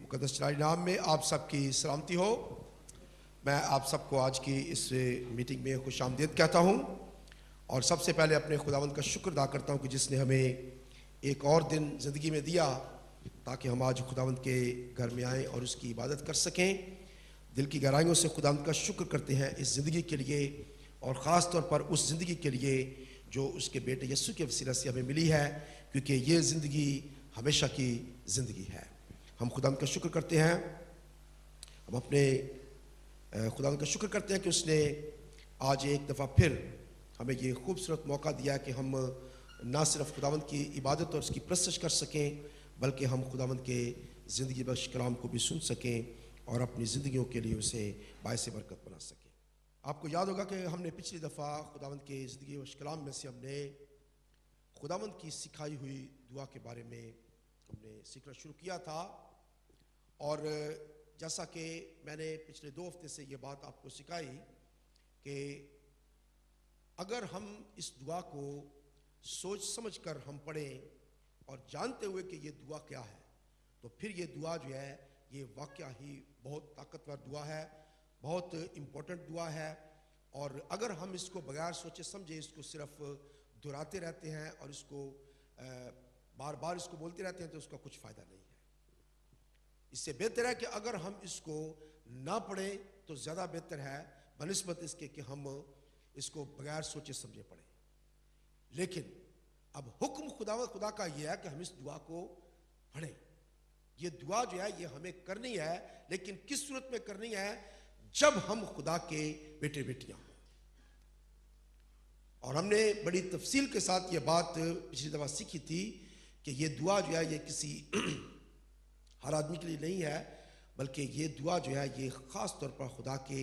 मुक़द्दस जलाली नाम में आप सबकी सलामती हो। मैं आप सबको आज की इस मीटिंग में खुश आमदीद कहता हूँ और सबसे पहले अपने खुदावंद का शुक्र अदा करता हूँ कि जिसने हमें एक और दिन ज़िंदगी में दिया ताकि हम आज खुदावंद के घर में आएँ और उसकी इबादत कर सकें। दिल की गहराइयों से खुदावंद का शुक्र करते हैं इस ज़िंदगी के लिए और ख़ास तौर पर उस ज़िंदगी के लिए जो उसके बेटे यीशु के वसीला से हमें मिली है, क्योंकि ये ज़िंदगी हमेशा की ज़िंदगी है। हम खुदावंद का शुक्र करते हैं, हम अपने खुदावंद का शुक्र करते हैं कि उसने आज एक दफ़ा फिर हमें ये खूबसूरत मौका दिया कि हम ना सिर्फ खुदावंद की इबादत और उसकी प्रस्तश कर सकें, बल्कि हम खुदावंद के ज़िंदगी बख्श कलाम को भी सुन सकें और अपनी ज़िंदगियों के लिए उसे बायस बरकत बना सकें। आपको याद होगा कि हमने पिछली दफ़ा खुदावंद के ज़िंदगी बख्श कलाम में से हमने खुदावंद की सिखाई हुई दुआ के बारे में हमने सीखना शुरू किया था। और जैसा कि मैंने पिछले 2 हफ्ते से ये बात आपको सिखाई कि अगर हम इस दुआ को सोच समझ कर हम पढ़ें और जानते हुए कि ये दुआ क्या है, तो फिर ये दुआ जो है ये वाकया ही बहुत ताकतवर दुआ है, बहुत इम्पोर्टेंट दुआ है। और अगर हम इसको बगैर सोचे समझे इसको सिर्फ दोहराते रहते हैं और इसको बार बार इसको बोलते रहते हैं तो उसका कुछ फ़ायदा नहीं है। इससे बेहतर है कि अगर हम इसको ना पढ़ें तो ज़्यादा बेहतर है बनिस्बत इसके कि हम इसको बगैर सोचे समझे पढ़ें। लेकिन अब हुक्म खुदा का ये है कि हम इस दुआ को पढ़ें। ये दुआ जो है ये हमें करनी है, लेकिन किस सूरत में करनी है? जब हम खुदा के बेटे बेटियां हों। और हमने बड़ी तफसील के साथ ये बात पिछली दफ़ा सीखी थी कि ये दुआ जो है ये किसी हर आदमी के लिए नहीं है, बल्कि ये दुआ जो है ये ख़ास तौर पर खुदा के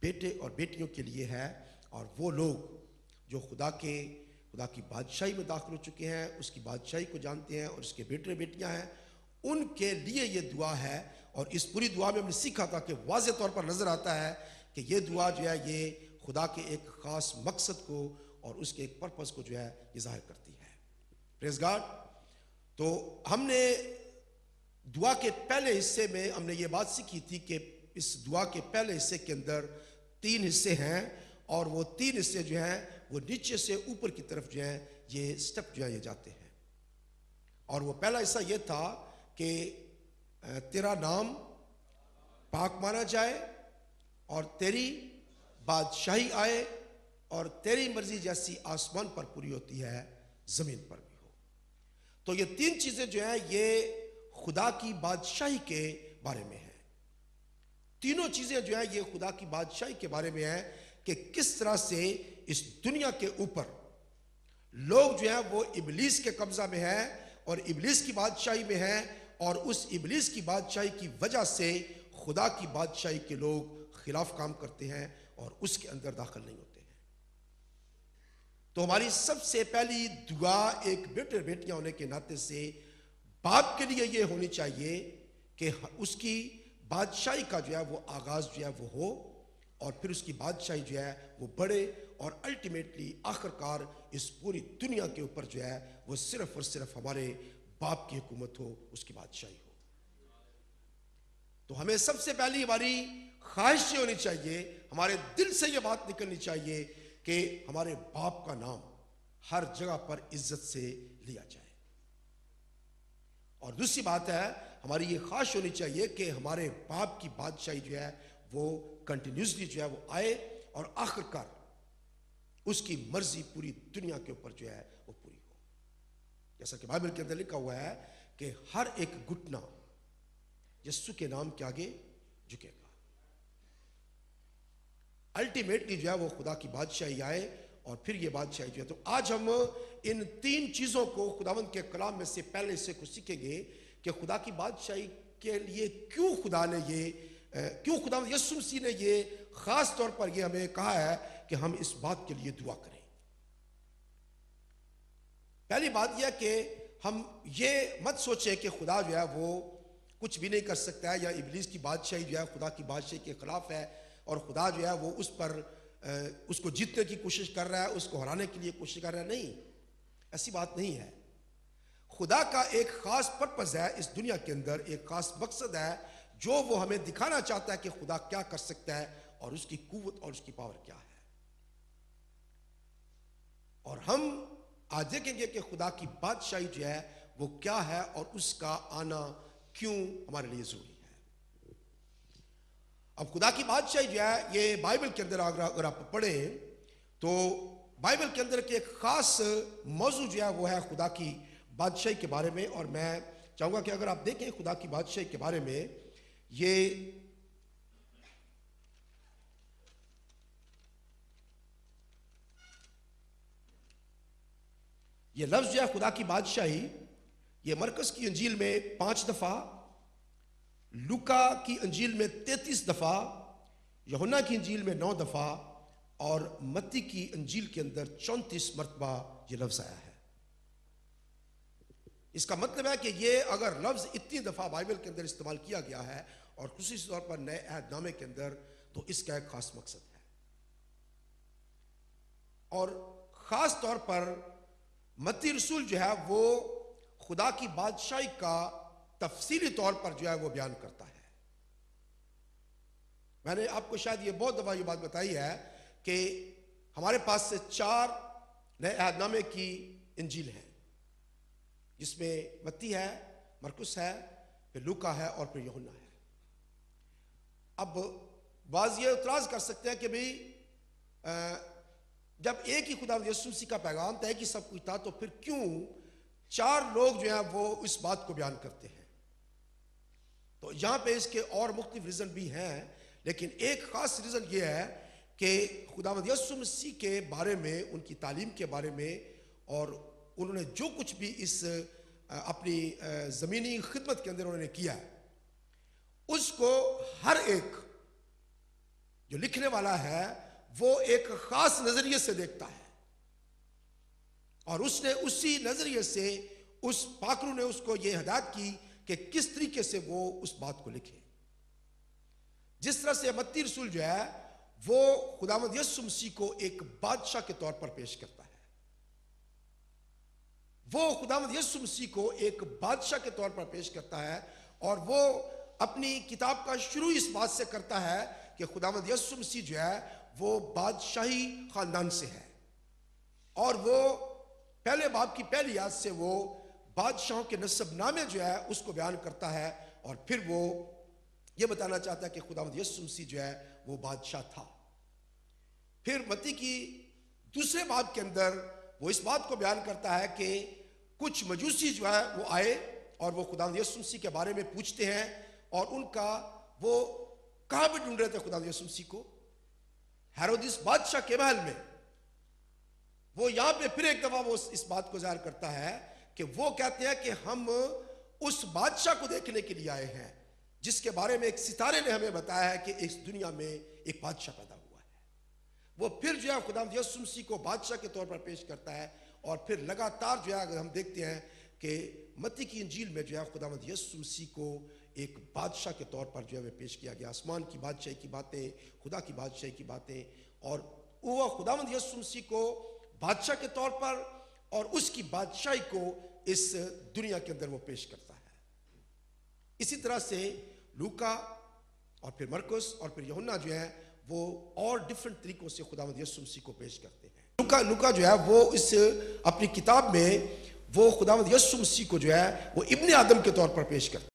बेटे और बेटियों के लिए है। और वो लोग जो खुदा की बादशाही में दाखिल हो चुके हैं, उसकी बादशाही को जानते हैं और उसके बेटे बेटियां हैं, उनके लिए ये दुआ है। और इस पूरी दुआ में हमने सीखा था कि वाज़ेह तौर पर नज़र आता है कि ये दुआ जो है ये खुदा के एक ख़ास मकसद को और उसके एक पर्पस को जो है ये ज़ाहिर करती है। Praise God. तो हमने दुआ के पहले हिस्से में हमने ये बात सीखी थी कि इस दुआ के पहले हिस्से के अंदर 3 हिस्से हैं और वो 3 हिस्से जो हैं वो नीचे से ऊपर की तरफ जो है ये स्टेप जो है ये जाते हैं। और वो पहला हिस्सा ये था कि तेरा नाम पाक माना जाए और तेरी बादशाही आए और तेरी मर्जी जैसी आसमान पर पूरी होती है ज़मीन पर भी हो। तो ये 3 चीज़ें जो हैं ये खुदा की बादशाही के बारे में है। तीनों चीज़ें जो है ये खुदा की बादशाही के बारे में है कि किस तरह से इस दुनिया के ऊपर लोग जो है वो इब्लीस के कब्जा में है और इब्लीस की बादशाही में है और उस इब्लीस की बादशाही की वजह से खुदा की बादशाही के लोग खिलाफ काम करते हैं और उसके अंदर दाखिल नहीं होते हैं। तो हमारी सबसे पहली दुआ एक बेटे बेटियां होने के नाते से बाप के लिए ये होनी चाहिए कि उसकी बादशाही का जो है वो आगाज़ जो है वो हो और फिर उसकी बादशाही जो है वो बढ़े और अल्टीमेटली आखिरकार इस पूरी दुनिया के ऊपर जो है वो सिर्फ और सिर्फ हमारे बाप की हुकूमत हो, उसकी बादशाही हो। तो हमें सबसे पहली हमारी ख्वाहिश ये होनी चाहिए, हमारे दिल से ये बात निकलनी चाहिए कि हमारे बाप का नाम हर जगह पर इज्जत से लिया जाए। और दूसरी बात है हमारी ये ख्वाहिश होनी चाहिए कि हमारे बाप की बादशाही जो है वो कंटिन्यूसली जो है वो आए और आखिरकार उसकी मर्जी पूरी दुनिया के ऊपर जो है वो पूरी हो। जैसा कि बाइबल के अंदर लिखा हुआ है कि हर एक घुटना यीशु के नाम के आगे झुकेगा। अल्टीमेटली जो है वो खुदा की बादशाही आए और फिर ये बादशाही जो है। तो आज हम इन 3 चीज़ों को खुदावंद के कलाम में से पहले हिस्से को सीखेंगे कि खुदा की बादशाही के लिए क्यों खुदावंद यीशु मसीह ने ये ख़ास तौर पर ये हमें कहा है कि हम इस बात के लिए दुआ करें। पहली बात यह कि हम ये मत सोचें कि खुदा जो है वो कुछ भी नहीं कर सकता है या इब्लीस की बादशाही जो है खुदा की बादशाही के ख़िलाफ़ है और खुदा जो है वो उस पर उसको जीतने की कोशिश कर रहा है, उसको हराने के लिए कोशिश कर रहा है। नहीं, ऐसी बात नहीं है। خدا کا ایک خاص پرپز ہے اس دنیا کے اندر، ایک خاص مقصد ہے جو وہ ہمیں دکھانا چاہتا ہے کہ خدا کیا کر سکتا ہے اور اس کی قوت اور اس کی پاور کیا ہے. اور ہم آج دیکھیں گے کہ خدا کی بادشاہی جو ہے وہ کیا ہے اور اس کا آنا کیوں ہمارے لیے ضروری ہے. اب خدا کی بادشاہی جو ہے یہ بائبل کے اندر اگر آپ پڑھیں تو بائبل کے اندر ایک خاص موضوع جو ہے وہ ہے خدا کی بادشاہی کے بارے میں. اور میں چاہوں گا کہ اگر آپ دیکھیں خدا کی بادشاہی کے بارے میں یہ لفظ جو ہے خدا کی بادشاہی یہ مرکز کی انجیل میں 5 دفعہ، لوکا کی انجیل میں 33 دفعہ، یوحنا کی انجیل میں 9 دفعہ اور متی کی انجیل کے اندر 34 مرتبہ یہ لفظ آیا ہے. اس کا مطلب ہے کہ یہ اگر لفظ اتنی دفعہ بائبل کے اندر استعمال کیا گیا ہے اور خصوصی طور پر نئے عہد نامے کے اندر تو اس کا ایک خاص مقصد ہے. اور خاص طور پر متی رسول جو ہے وہ خدا کی بادشاہی کا تفصیلی طور پر جو ہے وہ بیان کرتا ہے. میں نے آپ کو شاید یہ بہت دفعہ یہ بات بتائی ہے کہ ہمارے پاس سے 4 نئے عہد نامے کی انجیل ہیں جس میں متی ہے، مرکس ہے، پھر لوکا ہے اور پھر یوحنا ہے. اب بعض یہ اعتراض کر سکتے ہیں کہ بھئی جب ایک ہی خدا یسوع مسیح کا پیغام تھا، ایک ہی سب کچھ تھا، تو پھر کیوں 4 لوگ جو ہیں وہ اس بات کو بیان کرتے ہیں؟ تو یہاں پہ اس کے اور مختلف ریزن بھی ہیں، لیکن ایک خاص ریزن یہ ہے کہ خداوند یسوع مسیح کے بارے میں، ان کی تعلیم کے بارے میں اور انہوں نے جو کچھ بھی اس اپنی زمینی خدمت کے اندر انہوں نے کیا ہے اس کو ہر ایک جو لکھنے والا ہے وہ ایک خاص نظریے سے دیکھتا ہے، اور اس نے اسی نظریے سے اس پاکرو نے اس کو یہ ہدایت کی کہ کس طریقے سے وہ اس بات کو لکھے. جس طرح سے متی رسول جو ہے وہ خداوند یسوع مسیح کو ایک بادشاہ کے طور پر پیش کرتا ہے. وہ خداوند یسوع مسیح کو ایک بادشاہ کے طور پر پیش کرتا ہے اور وہ اپنی کتاب کا شروع اس بات سے کرتا ہے کہ خداوند یسوع مسیح جو ہے وہ بادشاہی خاندان سے ہے، اور وہ پہلے باب کی پہلی آیت سے وہ بادشاہوں کے نسب نامے جو ہے اس کو بیان کرتا ہے، اور پھر وہ یہ بتانا چاہتا ہے کہ خداوند یسوع مسیح جو ہے وہ بادشاہ تھا. پھر متی کی دوسرے باب کے اندر وہ اس بات کو بیان کرتا ہے کہ کچھ مجوسی جو ہے وہ آئے اور وہ خداوند یسوع مسیح کے بارے میں پوچھتے ہیں، اور ان کا وہ کہاں پہ ڈھونڈ رہے تھے خداوند یسوع مسیح کو؟ ہیرودیس بادشاہ کے محل میں. وہ یہاں پہ پھر ایک دفعہ وہ اس بات کو ظاہر کرتا ہے کہ وہ کہتے ہیں کہ ہم اس بادشاہ کو دیکھنے کے لیے آئے ہیں جس کے بارے میں ایک ستارے نے ہمیں بتایا ہے کہ اس دنیا میں ایک بادشاہ پیدا ہوا ہے. وہ پھر جو ہے خداوند یسوع مسیح کو بادشاہ کے طور پر پیش کرتا ہے، اور پھر لگاتار جو ہے اگر ہم دیکھتے ہیں کہ متی کی انجیل میں جو ہے خداوند یسوع مسیح کو ایک بادشاہ کے طور پر جو ہے پیش کیا گیا. آسمان کی بادشاہی کی باتیں، خدا کی بادشاہی کی باتیں، اور وہ خداوند یسوع مسیح کو بادشاہ کے طور پر اور اس کی بادشاہی کو اس دنیا کے اندر وہ پیش کرتا ہے. اسی طرح سے لوکا اور پھر مرکس اور پھر یوحنا جو ہے وہ اور ڈیفرنٹ طریقوں سے خداوند یسوع مسیح کو پیش کرتے ہیں. لوکا جو ہے وہ اس اپنی کتاب میں وہ خداوند یسوع مسیح کو جو ہے وہ ابن آدم کے طور پر پیش کرتا ہے.